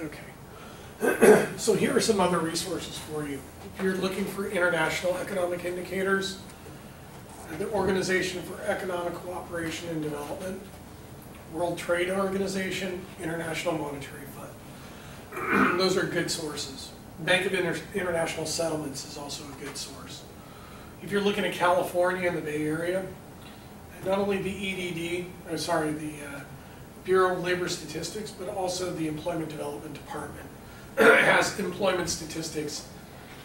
Okay. So here are some other resources for you. If you're looking for international economic indicators, the Organization for Economic Cooperation and Development, World Trade Organization, International Monetary Fund. Those are good sources. Bank of International Settlements is also a good source. If you're looking at California and the Bay Area, not only the Bureau of Labor Statistics, but also the Employment Development Department has employment statistics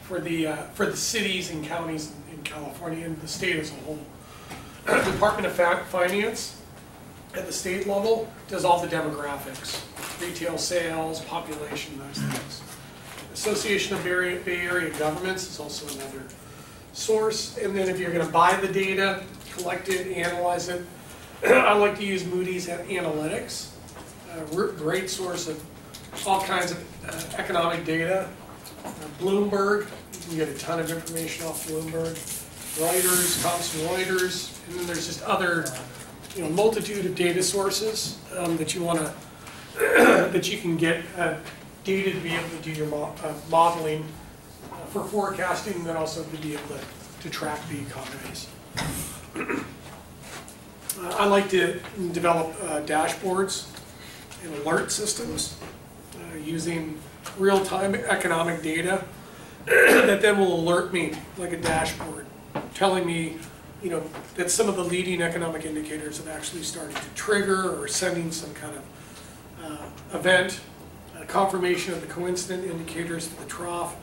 for the cities and counties in California and the state as a whole. Department of Finance at the state level does all the demographics, retail sales, population, those things. Association of Bay Area Governments is also another source. And then if you're going to buy the data, collect it, analyze it, I like to use Moody's Analytics, great source of all kinds of economic data. Bloomberg, you can get a ton of information off Bloomberg. Reuters, Thomson Reuters, and then there's just other, multitude of data sources that you want to, that you can get data to be able to do your modeling for forecasting, and then also to be able to track the economies. I like to develop dashboards and alert systems using real-time economic data that then will alert me like a dashboard, telling me, that some of the leading economic indicators have actually started to trigger or sending some kind of event, confirmation of the coincident indicators to the trough,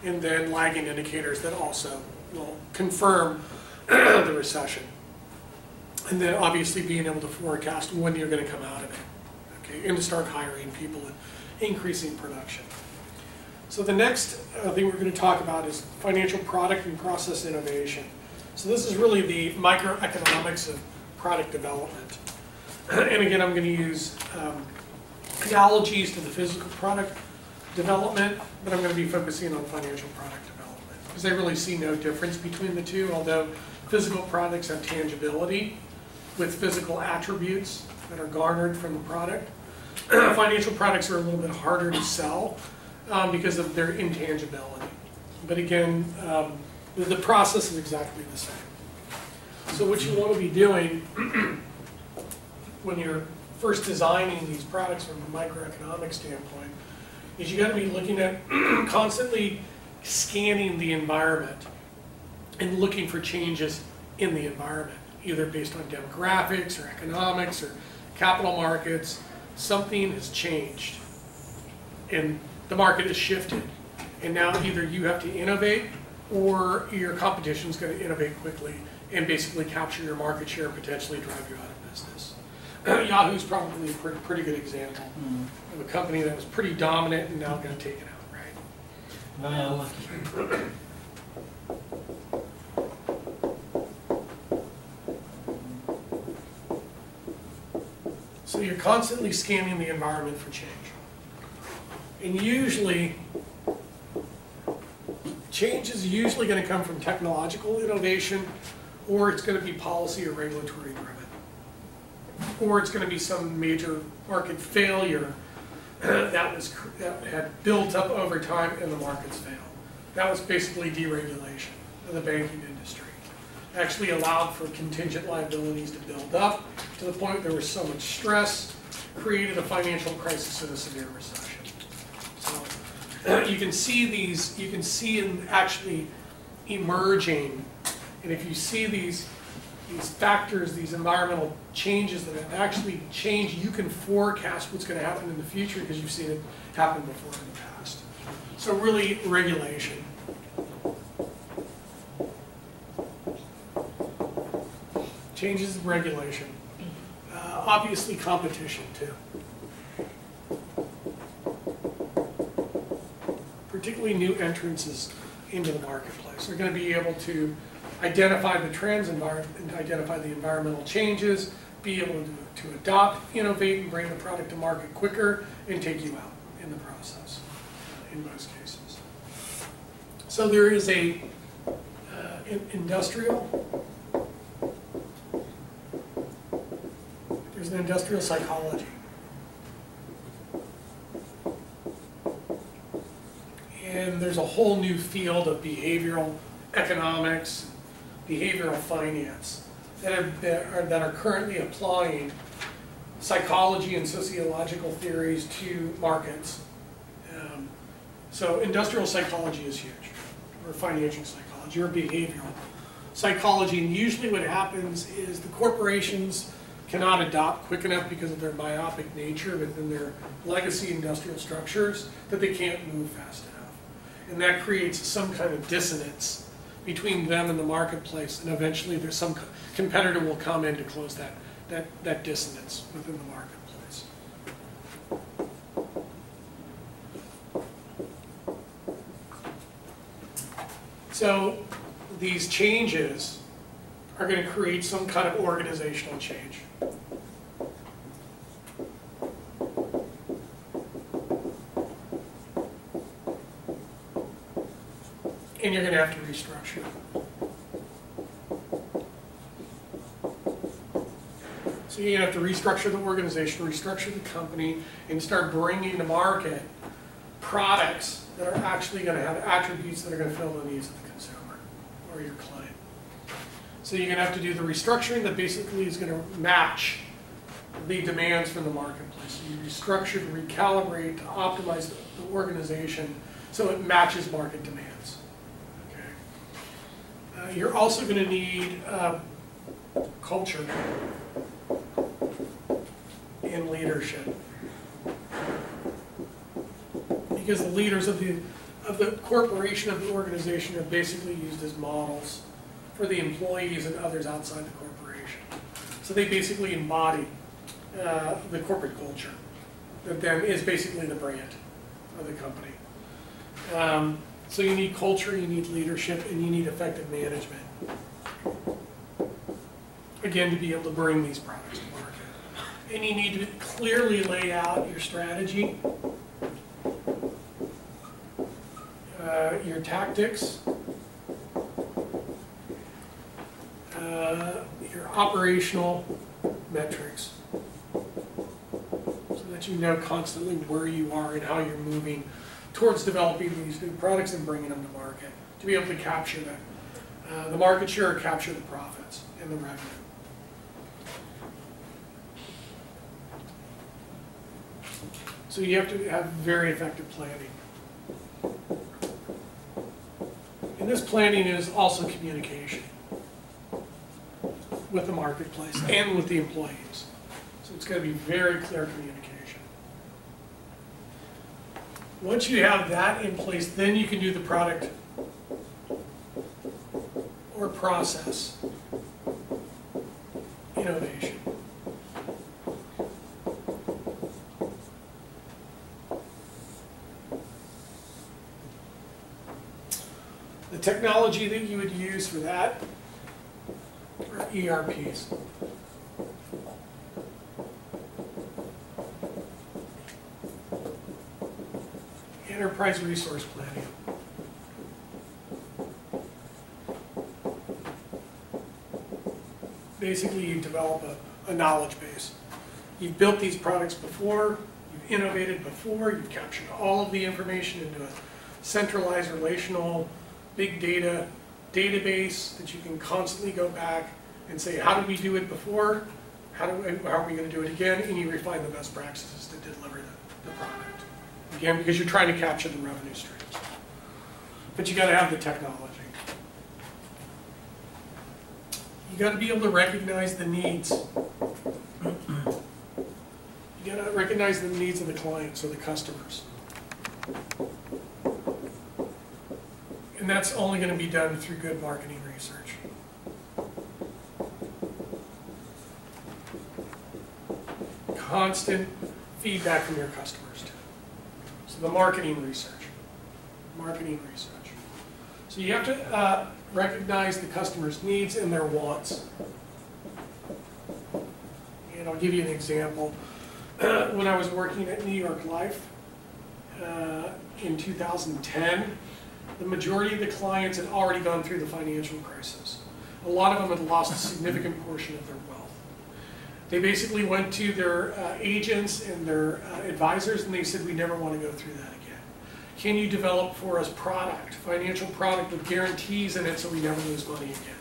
and then lagging indicators that also will confirm the recession. And then obviously being able to forecast when you're going to come out of it, okay, and to start hiring people and increasing production. So the next thing we're going to talk about is financial product and process innovation. So this is really the microeconomics of product development. And again, I'm going to use analogies to the physical product development, but I'm going to be focusing on financial product development because I really see no difference between the two, although physical products have tangibility with physical attributes that are garnered from the product. Financial products are a little bit harder to sell because of their intangibility. But again, the process is exactly the same. So what you want to be doing when you're first designing these products from a microeconomic standpoint is you got to be looking at constantly scanning the environment and looking for changes in the environment, either based on demographics or economics or capital markets. Something has changed and the market has shifted, and now either you have to innovate or your competition is going to innovate quickly and basically capture your market share and potentially drive you out of business. Yahoo's probably a pretty good example of a company that was pretty dominant and now got taken out, right? Well, So you're constantly scanning the environment for change. And usually, change is usually going to come from technological innovation, or it's going to be policy or regulatory driven. Or it's going to be some major market failure that had built up over time and the markets failed. That was basically deregulation of the banking industry. Actually allowed for contingent liabilities to build up to the point there was so much stress, created a financial crisis and a severe recession. So you can see these, you can see them actually emerging, and if you see these factors, these environmental changes that have actually changed, you can forecast what's going to happen in the future because you've seen it happen before in the past. So really, regulation. Changes in regulation. Obviously competition too. Particularly new entrants into the marketplace. They're going to be able to identify the trends, identify the environmental changes, be able to adopt, innovate, and bring the product to market quicker, and take you out in the process, in most cases. So there is a there's an industrial psychology. And there's a whole new field of behavioral economics, behavioral finance that are currently applying psychology and sociological theories to markets. So industrial psychology is huge, or financial psychology, or behavioral psychology. And usually what happens is the corporations cannot adopt quick enough because of their myopic nature within their legacy industrial structures that they can't move fast enough. And that creates some kind of dissonance between them and the marketplace, and eventually there's some competitor will come in to close that dissonance within the marketplace. So these changes are going to create some kind of organizational change. And you're going to have to restructure. So you're going to have to restructure the organization, restructure the company, and start bringing to market products that are actually going to have attributes that are going to fill the needs of the consumer or your client. So you're going to have to do the restructuring that basically is going to match the demands from the marketplace. So you restructure, to recalibrate, to optimize the organization so it matches market demands. Okay. You're also going to need culture and leadership, because the leaders of the corporation, of the organization, are basically used as models for the employees and others outside the corporation. So they basically embody the corporate culture that then is basically the brand of the company. So you need culture, you need leadership, and you need effective management, again, to be able to bring these products to market. And you need to clearly lay out your strategy, your tactics, your operational metrics, so that you know constantly where you are and how you're moving towards developing these new products and bringing them to market, to be able to capture the market share, capture the profits and the revenue. So you have to have very effective planning. And this planning is also communication with the marketplace and with the employees. So it's got to be very clear communication. Once you have that in place, then you can do the product or process innovation. The technology that you would use for that are ERPs. Enterprise resource planning. Basically, you develop a knowledge base. You've built these products before, you've innovated before, you've captured all of the information into a centralized relational big data database that you can constantly go back and say, how did we do it before? How are we going to do it again? And you refine the best practices to deliver the product. Again, because you're trying to capture the revenue streams. But you got to have the technology. You got to be able to recognize the needs. You got to recognize the needs of the clients or the customers. And that's only going to be done through good marketing research. Constant feedback from your customers too. So the marketing research. Marketing research. So you have to recognize the customer's needs and their wants. And I'll give you an example. When I was working at New York Life in 2010, the majority of the clients had already gone through the financial crisis. A lot of them had lost a significant portion of their wealth. They basically went to their agents and their advisors and they said, we never want to go through that again. can you develop for us product, financial product with guarantees in it so we never lose money again?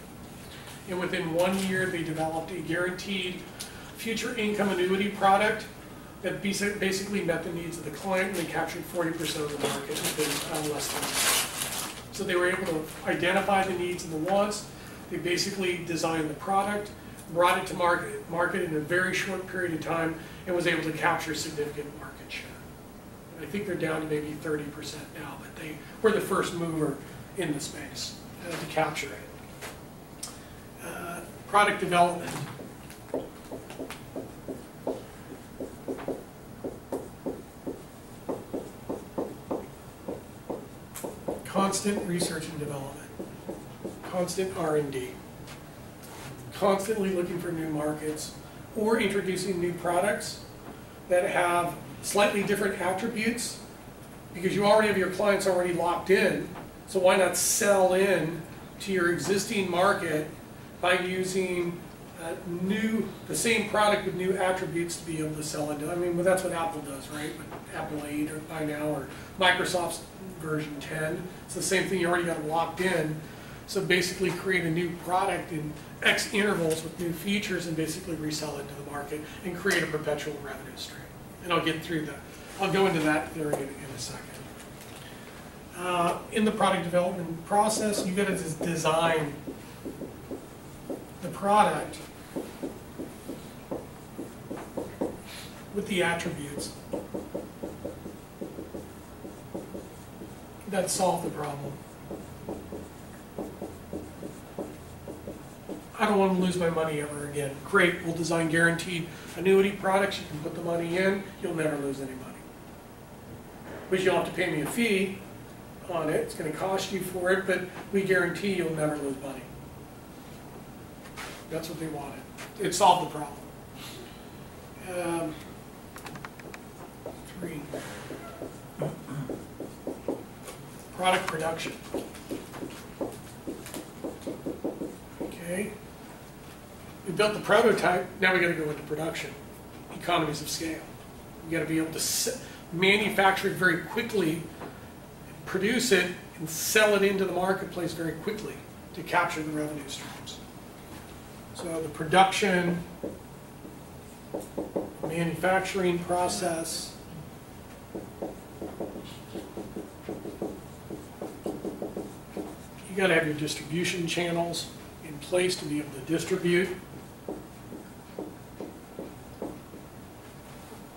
And within 1 year, they developed a guaranteed future income annuity product that basically met the needs of the client, and they captured 40% of the market within less than a year. So they were able to identify the needs and the wants. They basically designed the product, brought it to market in a very short period of time, and was able to capture significant market share. And I think they're down to maybe 30% now, but they were the first mover in the space to capture it. Product development. Constant research and development, constant R&D, constantly looking for new markets or introducing new products that have slightly different attributes, because you already have your clients already locked in, so why not sell in to your existing market by using the same product with new attributes to be able to sell into. I mean, well, that's what Apple does, right? With Apple 8 or by now, or Microsoft's version 10. It's the same thing, you already got it locked in. So basically create a new product in X intervals with new features and basically resell it to the market and create a perpetual revenue stream. And I'll get through that. I'll go into that theory in a second. In the product development process, you got to design the product with the attributes that solve the problem. I don't want to lose my money ever again. Great, we'll design guaranteed annuity products. You can put the money in, you'll never lose any money. But you'll have to pay me a fee on it. It's going to cost you for it, but we guarantee you'll never lose money. That's what they wanted. It solved the problem. 3. Product production. Okay. We built the prototype, now we got to go into production. Economies of scale. You got to be able to manufacture it very quickly, produce it, and sell it into the marketplace very quickly to capture the revenue streams. So the production, manufacturing process, you got to have your distribution channels in place to be able to distribute.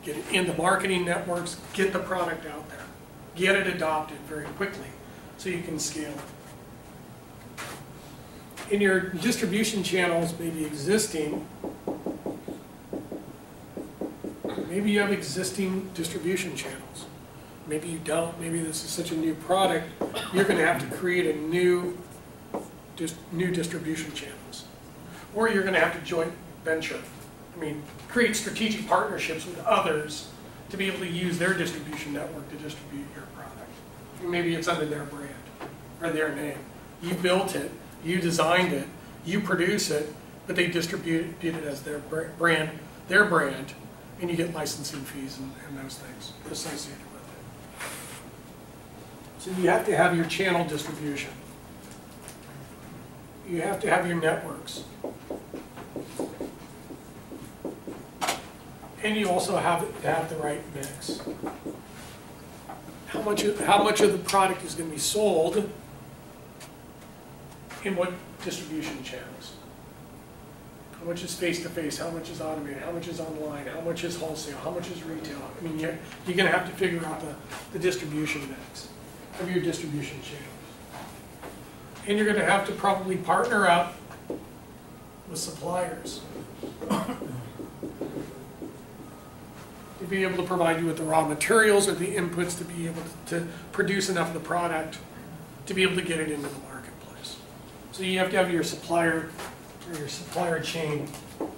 Get it in the marketing networks, get the product out there, get it adopted very quickly so you can scale it. In your distribution channels, maybe existing, maybe you have existing distribution channels. Maybe you don't. Maybe this is such a new product, you're going to have to create a new distribution channels. Or you're going to have to joint venture. I mean, create strategic partnerships with others to be able to use their distribution network to distribute your product. Maybe it's under their brand or their name. You built it, you designed it, you produce it, but they distribute it as their brand, and you get licensing fees and those things associated with it. So you have to have your channel distribution. You have to have your networks. And you also have to have the right mix. How much of the product is going to be sold in what distribution channels? How much is face-to-face? How much is automated? How much is online? How much is wholesale? How much is retail? I mean, you're going to have to figure out the distribution mix of your distribution channels. And you're going to have to probably partner up with suppliers to be able to provide you with the raw materials or the inputs to be able to produce enough of the product to be able to get it into the marketplace. So you have to have your supplier or your supplier chain. So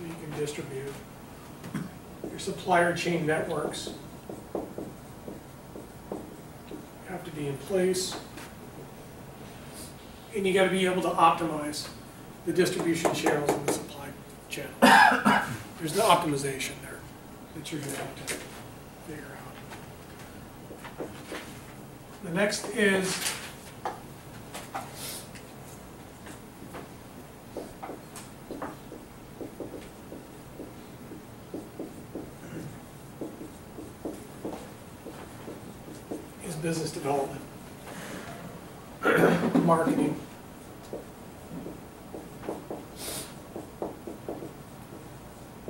you can distribute your supplier chain networks. Have to be in place. And you got to be able to optimize the distribution channels and the supply channel. There's the optimization there that you're going to have to figure out. The next is business development, marketing.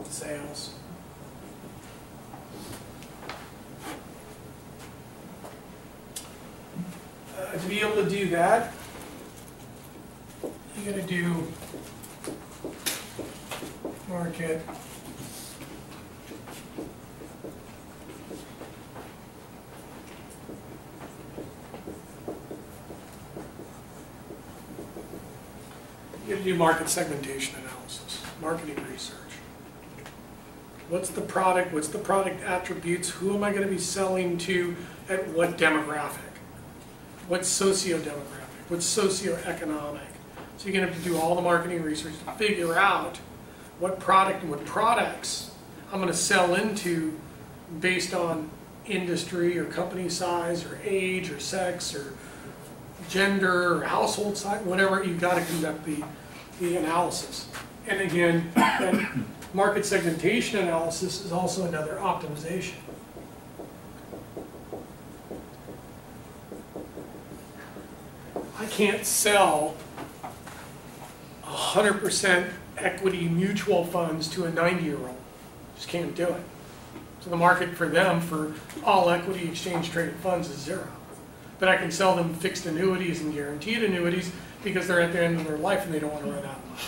Sales. To be able to do that, you got to do market, you got to do market segmentation analysis, marketing research. What's the product? What's the product attributes? Who am I going to be selling to at what demographic? What's socio-demographic? What's socio-economic? So you're going to have to do all the marketing research to figure out what product and what products I'm going to sell into based on industry or company size or age or sex or gender or household size, whatever. You've got to conduct the analysis. And again, that market segmentation analysis is also another optimization. I can't sell 100% equity mutual funds to a 90-year-old. Just can't do it. So the market for them for all equity exchange traded funds is zero. But I can sell them fixed annuities and guaranteed annuities because they're at the end of their life and they don't want to run out of money.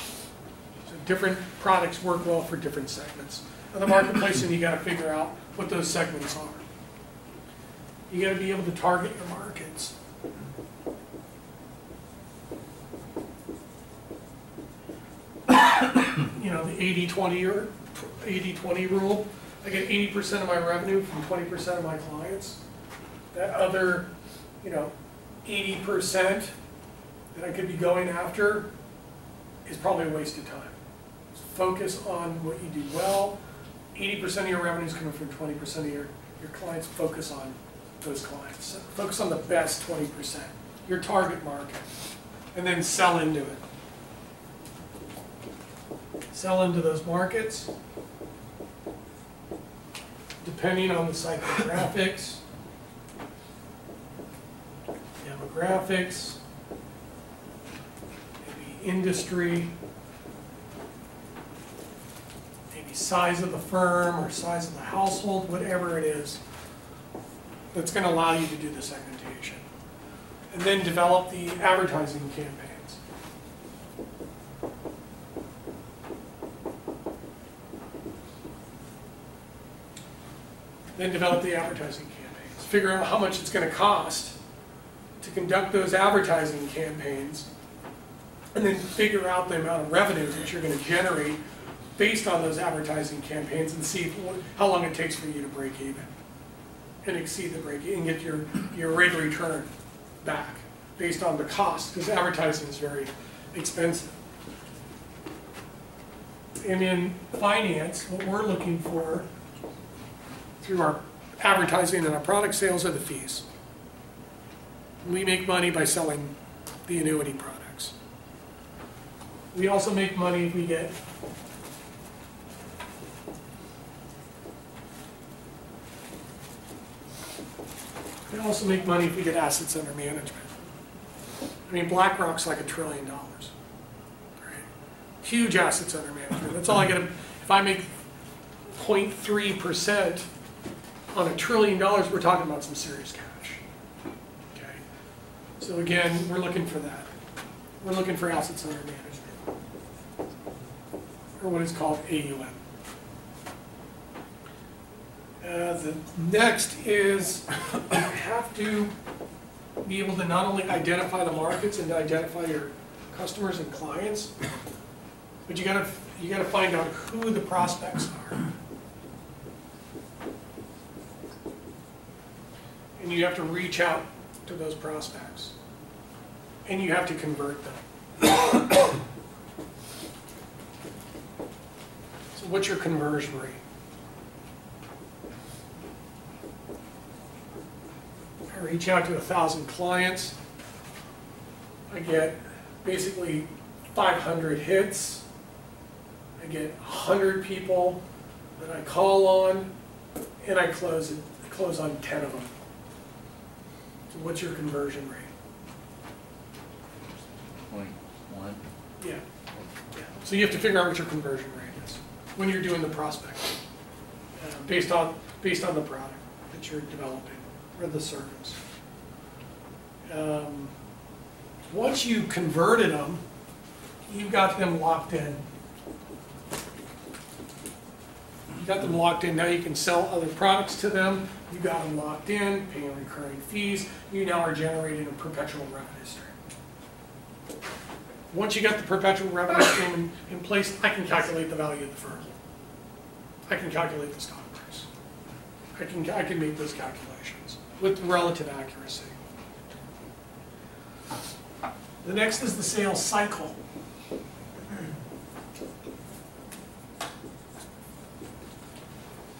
So different products work well for different segments of the marketplace, and you got to figure out what those segments are. You got to be able to target your markets. You know, the 80-20 or 80-20 rule. I get 80% of my revenue from 20% of my clients. That other, 80% that I could be going after is probably a waste of time. Focus on what you do well. 80% of your revenue is coming from 20% of your clients. Focus on those clients. Focus on the best 20%, your target market, and then sell into it. Sell into those markets, depending on the psychographics, demographics, maybe industry, maybe size of the firm or size of the household, whatever it is, that's going to allow you to do the segmentation. And then develop the advertising campaigns. Then develop the advertising campaigns. Figure out how much it's going to cost to conduct those advertising campaigns, and then figure out the amount of revenue that you're going to generate based on those advertising campaigns, and see how long it takes for you to break even and exceed the break even and get your rate of return back based on the cost, because advertising is very expensive. And in finance, what we're looking for through our advertising and our product sales are the fees. We make money by selling the annuity products. We also make money if we get assets under management. I mean, BlackRock's like $1 trillion. Right? Huge assets under management. That's all I get. If I make 0.3% on $1 trillion, we're talking about some serious cash. Okay. So again, we're looking for that. We're looking for assets under management, or what is called AUM. The next is you have to be able to not only identify the markets and identify your customers and clients, but you got to find out who the prospects are. And you have to reach out to those prospects. And you have to convert them. So what's your conversion rate? I reach out to 1,000 clients. I get basically 500 hits. I get 100 people that I call on, and I close on 10 of them. So what's your conversion rate? 0.1. Yeah. So you have to figure out what your conversion rate is when you're doing the prospecting, based on the product that you're developing or the service. Once you converted them, you got them locked in. You got them locked in. Now you can sell other products to them. You got them locked in, paying recurring fees. You now are generating a perpetual revenue stream. Once you got the perpetual revenue stream in place, I can calculate the value of the firm. I can calculate the stock price. I can make those calculations with relative accuracy. The next is the sales cycle.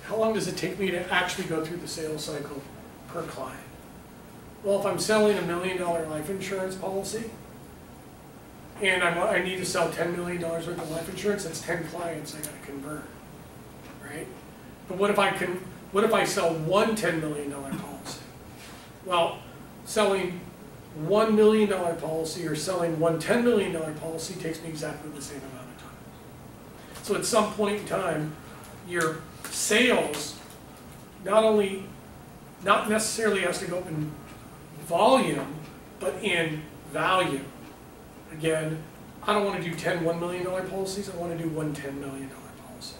How long does it take me to actually go through the sales cycle per client? Well, if I'm selling $1 million life insurance policy, and I need to sell $10 million worth of life insurance, that's 10 clients I got to convert, right? But what if I sell one $10 million policy? Well, selling $1 million policy or selling one $10 million policy takes me exactly the same amount of time. So at some point in time, your sales not necessarily has to go up in volume, but in value. Again, I don't want to do 10 $1 million policies, I want to do one $10 million policy.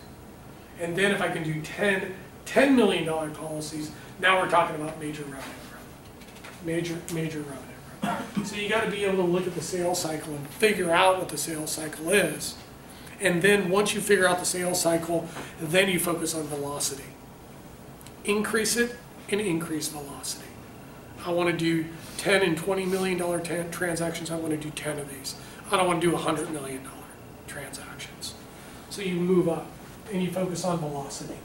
And then if I can do 10 $10 million policies, now we're talking about major revenue growth. Major revenue growth. So you got to be able to look at the sales cycle and figure out what the sales cycle is. And then once you figure out the sales cycle, then you focus on velocity. Increase it and increase velocity. I want to do 10 and $20 million transactions. I want to do 10 of these. I don't want to do $100 million transactions. So you move up and you focus on velocity.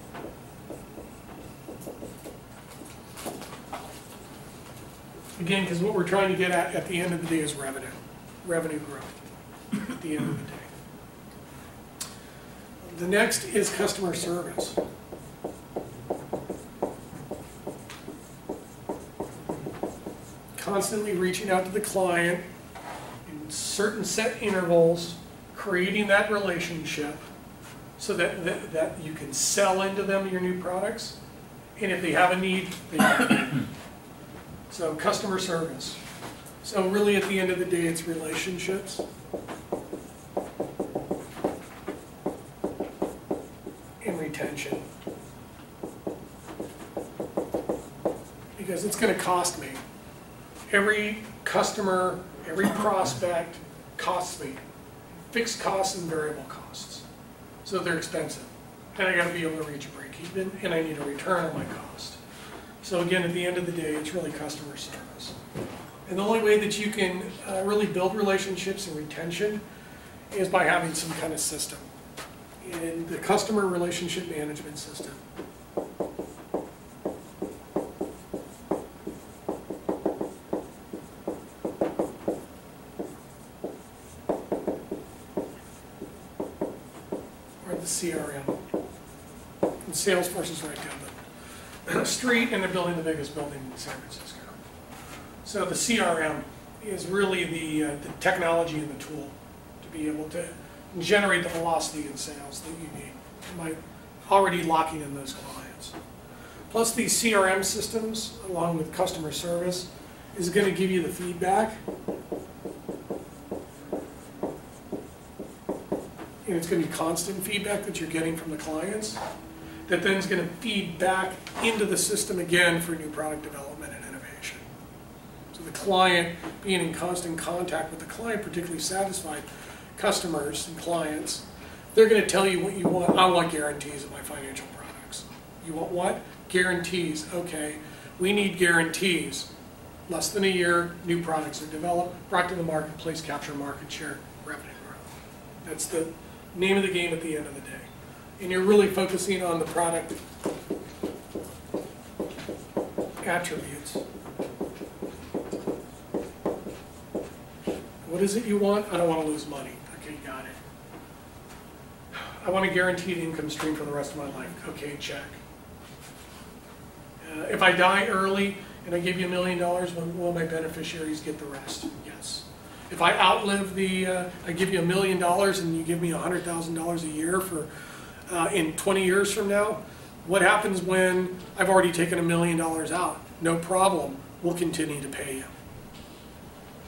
Again, because what we're trying to get at the end of the day is revenue growth at the end of the day. The next is customer service. Constantly reaching out to the client in certain set intervals, creating that relationship so that you can sell into them your new products, and if they have a need, they have a need. So customer service. So really at the end of the day, it's relationships. And retention. Because it's going to cost me. Every customer, every prospect costs me. Fixed costs and variable costs. So they're expensive. And I got to be able to reach a break even, and I need a return on my cost. So again, at the end of the day, it's really customer service. And the only way that you can really build relationships and retention is by having some kind of system. In the customer relationship management system. Or the CRM. And Salesforce is right down the street, and they're building the biggest building in San Francisco. So the CRM is really the technology and the tool to be able to generate the velocity in sales that you need by already locking in those clients. Plus these CRM systems, along with customer service, is going to give you the feedback. And it's going to be constant feedback that you're getting from the clients that then is going to feed back into the system again for new product development and innovation. So the client, being in constant contact with the client, particularly satisfied customers and clients, they're going to tell you what you want. I want guarantees of my financial products. You want what? Guarantees. Okay, we need guarantees. Less than a year, new products are developed, brought to the marketplace, capture market share, revenue growth. That's the name of the game at the end of the day. and you're really focusing on the product attributes. What is it you want? I don't want to lose money. Okay, got it. I want a guaranteed income stream for the rest of my life. Okay, check. If I die early and I give you $1 million, will my beneficiaries get the rest? Yes. If I outlive I give you $1 million and you give me $100,000 a year for in 20 years from now, what happens when I've already taken $1 million out? No problem. We'll continue to pay you.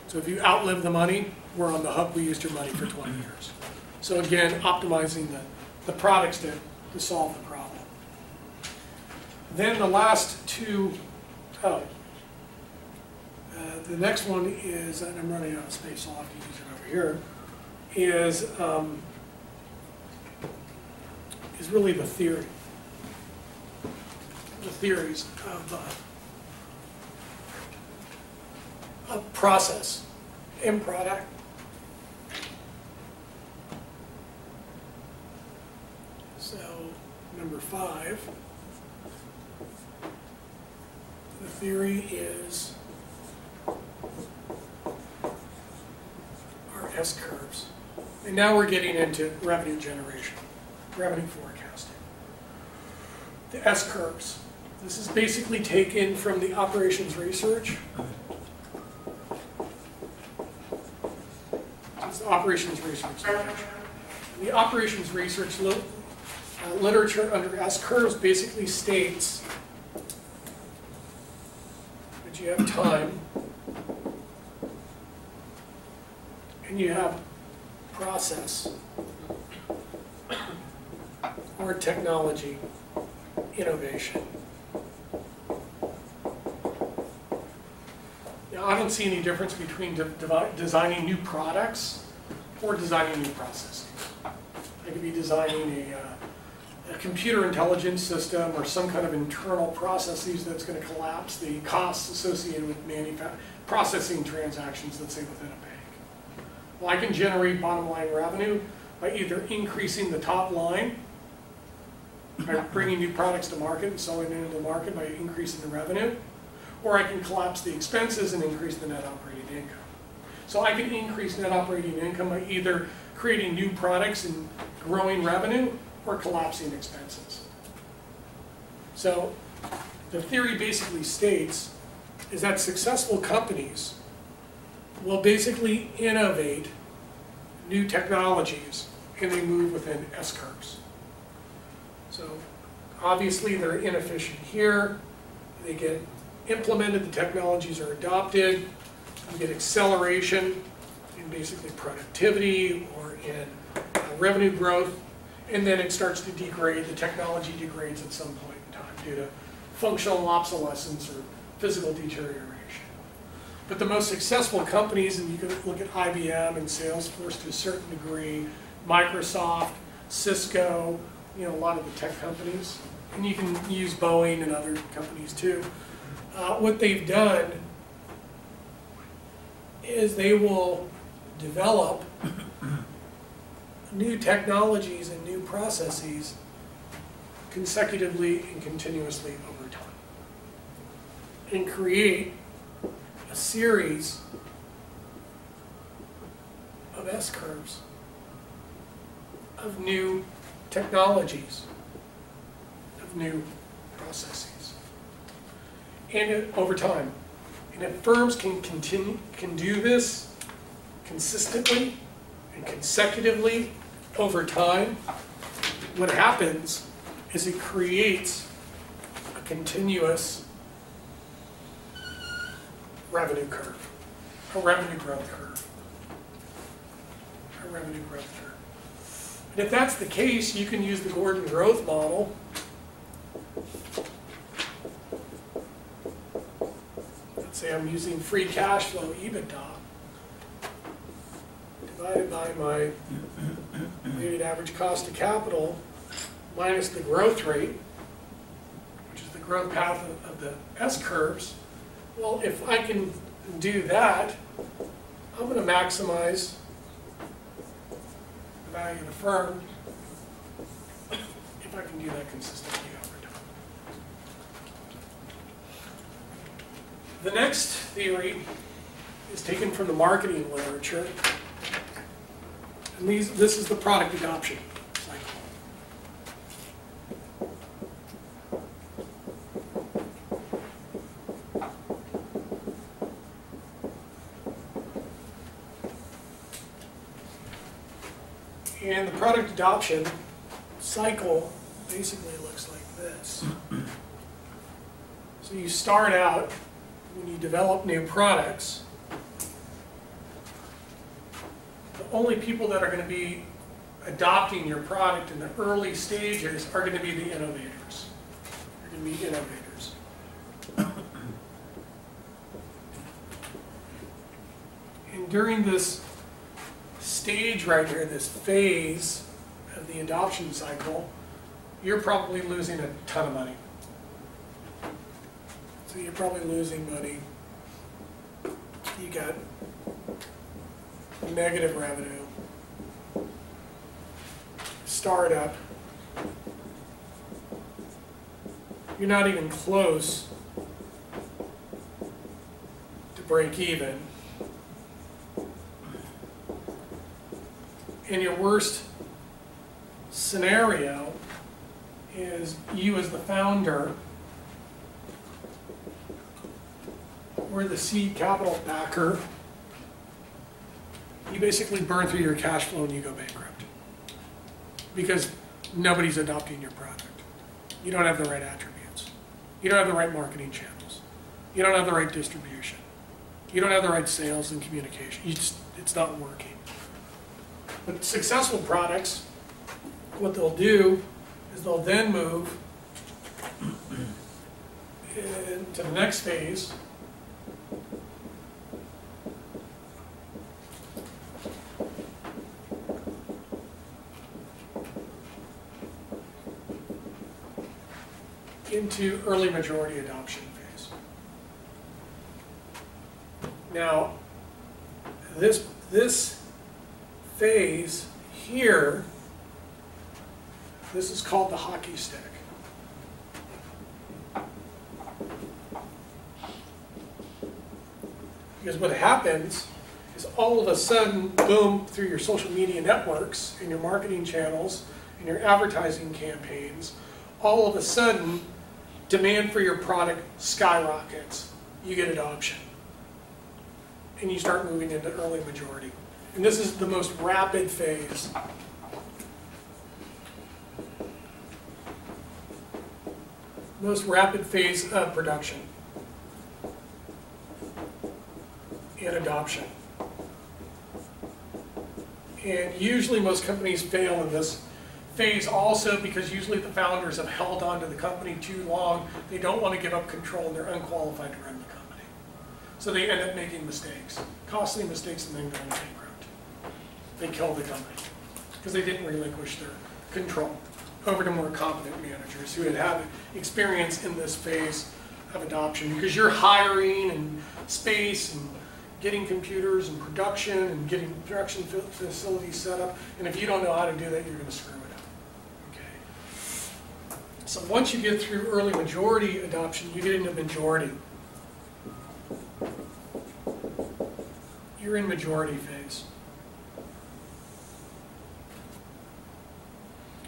So if you outlive the money, we're on the hook. We used your money for 20 years. So again, optimizing the products to solve the problem. Then the last two, the next one is, and I'm running out of space, so I'll have to use it over here, is really the theory. The theories of process and product. So, number 5, the theory is our S-curves. And now we're getting into revenue generation, revenue forecasting. The S-curves. This is basically taken from the operations research. It's the operations research literature. The operations research literature under S-curves basically states that you have time and you have process or technology innovation. Now, I don't see any difference between designing new products or designing new processes. I could be designing a computer intelligence system or some kind of internal processes that's going to collapse the costs associated with processing transactions, let's say within a bank. Well, I can generate bottom line revenue by either increasing the top line, by bringing new products to market and selling them into the market by increasing the revenue, or I can collapse the expenses and increase the net operating income. So I can increase net operating income by either creating new products and growing revenue or collapsing expenses. So the theory basically states is that successful companies will basically innovate new technologies and they move within S-curves. So obviously they're inefficient here, they get implemented, the technologies are adopted, you get acceleration in basically productivity or in revenue growth, and then it starts to degrade, the technology degrades at some point in time due to functional obsolescence or physical deterioration. But the most successful companies, and you can look at IBM and Salesforce to a certain degree, Microsoft, Cisco, a lot of the tech companies, and you can use Boeing and other companies too. What they've done is they will develop new technologies and new processes consecutively and continuously over time and create a series of S-curves of new technologies, of new processes, and over time. And if firms can do this consistently and consecutively over time, what happens is it creates a continuous revenue curve, a revenue growth curve, a revenue growth curve. And if that's the case, you can use the Gordon growth model. Let's say I'm using free cash flow, EBITDA, divided by my weighted average cost of capital minus the growth rate, which is the growth path of the S-curves. Well, if I can do that, I'm going to maximize the value of the firm if I can do that consistently over time. The next theory is taken from the marketing literature. And this is the product adoption cycle. And the product adoption cycle basically looks like this. So you start out, when you develop new products, the only people that are going to be adopting your product in the early stages are going to be the innovators. They're going to be innovators. And during this stage right here, this phase of the adoption cycle, you're probably losing a ton of money. So you're probably losing money. You got negative revenue, startup. You're not even close to break even. And your worst scenario is you as the founder or the seed capital backer, you basically burn through your cash flow and you go bankrupt because nobody's adopting your product. You don't have the right attributes. You don't have the right marketing channels. You don't have the right distribution. You don't have the right sales and communication. It's not working. But successful products, what they'll do is they'll then move into the next phase. Into early majority adoption phase. Now, this phase here, this is called the hockey stick. Because what happens is all of a sudden, boom, through your social media networks and your marketing channels and your advertising campaigns, all of a sudden, demand for your product skyrockets. You get adoption. And you start moving into early majority. And this is the most rapid phase. Most rapid phase of production and adoption. And usually most companies fail in this phase also because usually the founders have held on to the company too long. They don't want to give up control and they're unqualified to run the company. So they end up making mistakes, costly mistakes, and then going bankrupt. They kill the company because they didn't relinquish their control over to more competent managers who had experience in this phase of adoption, because you're hiring and space and getting computers and production and getting production facilities set up, and if you don't know how to do that, you're going to screw it up. Okay. So once you get through early majority adoption, you get into majority. You're in majority phase.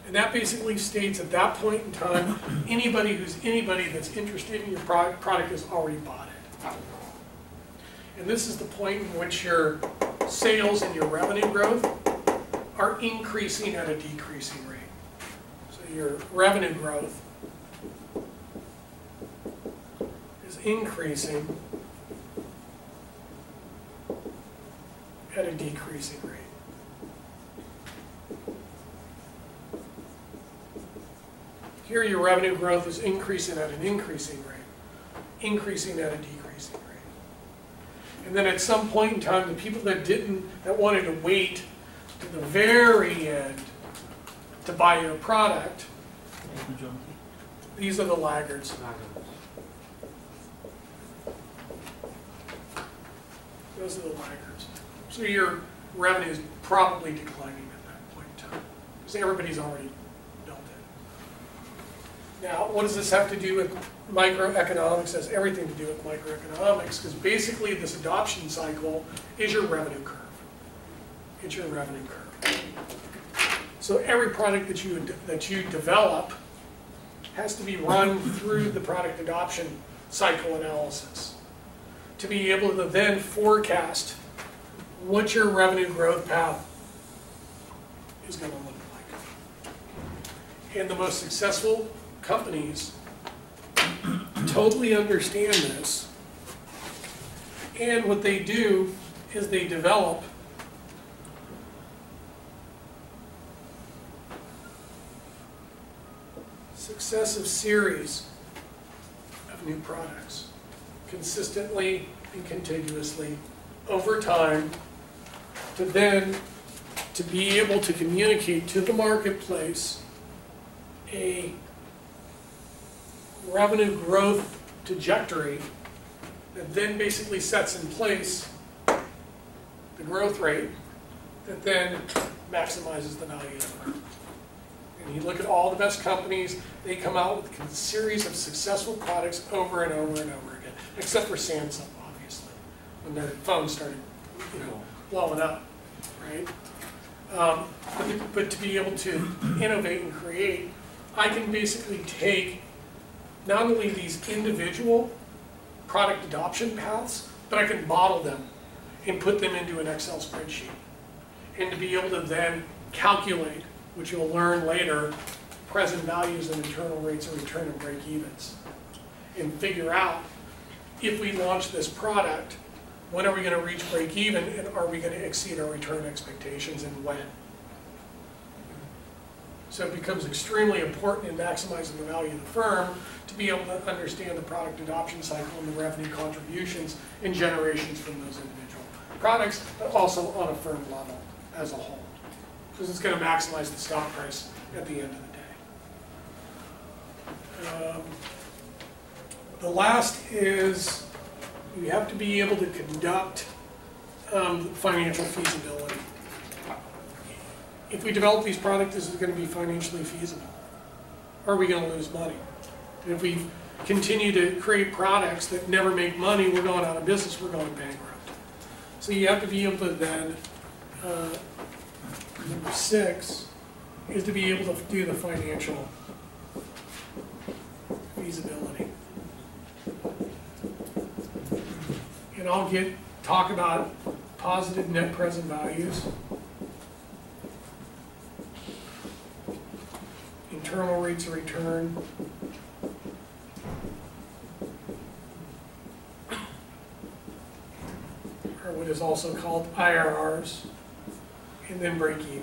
And that basically states at that point in time, anybody that's interested in your product has already bought it. And this is the point in which your sales and your revenue growth are increasing at a decreasing rate. So your revenue growth is increasing at a decreasing rate. Here your revenue growth is increasing at an increasing rate, increasing at a decreasing rate. And then at some point in time, the people that wanted to wait to the very end to buy your product, these are the laggards. Those are the laggards. So your revenue is probably declining at that point in time because everybody's already built it. Now, what does this have to do with microeconomics? It has everything to do with microeconomics, because basically this adoption cycle is your revenue curve. It's your revenue curve. So every product that you develop has to be run through the product adoption cycle analysis to be able to then forecast what your revenue growth path is going to look like. And the most successful companies totally understand this, and what they do is they develop successive series of new products consistently and continuously over time to be able to communicate to the marketplace a revenue growth trajectory that then basically sets in place the growth rate that then maximizes the value of the firm. And you look at all the best companies, they come out with a series of successful products over and over and over again, except for Samsung, obviously, when their phone started, blowing up, right? But to be able to innovate and create, I can basically take not only these individual product adoption paths, but I can model them and put them into an Excel spreadsheet. And to be able to then calculate, which you'll learn later, present values and internal rates of return and break-evens. And figure out, if we launch this product, when are we going to reach break-even, and are we going to exceed our return expectations, and when? So it becomes extremely important in maximizing the value of the firm to be able to understand the product adoption cycle and the revenue contributions and generations from those individual products, but also on a firm level as a whole. Because it's going to maximize the stock price at the end of the day. The last is you have to be able to conduct financial feasibility. If we develop these products, is it going to be financially feasible? Or are we going to lose money? And if we continue to create products that never make money, we're going out of business, we're going bankrupt. So you have to be able to then, number 6, is to be able to do the financial feasibility. And I'll talk about positive net present values, internal rates of return, or what is also called IRRs, and then break even.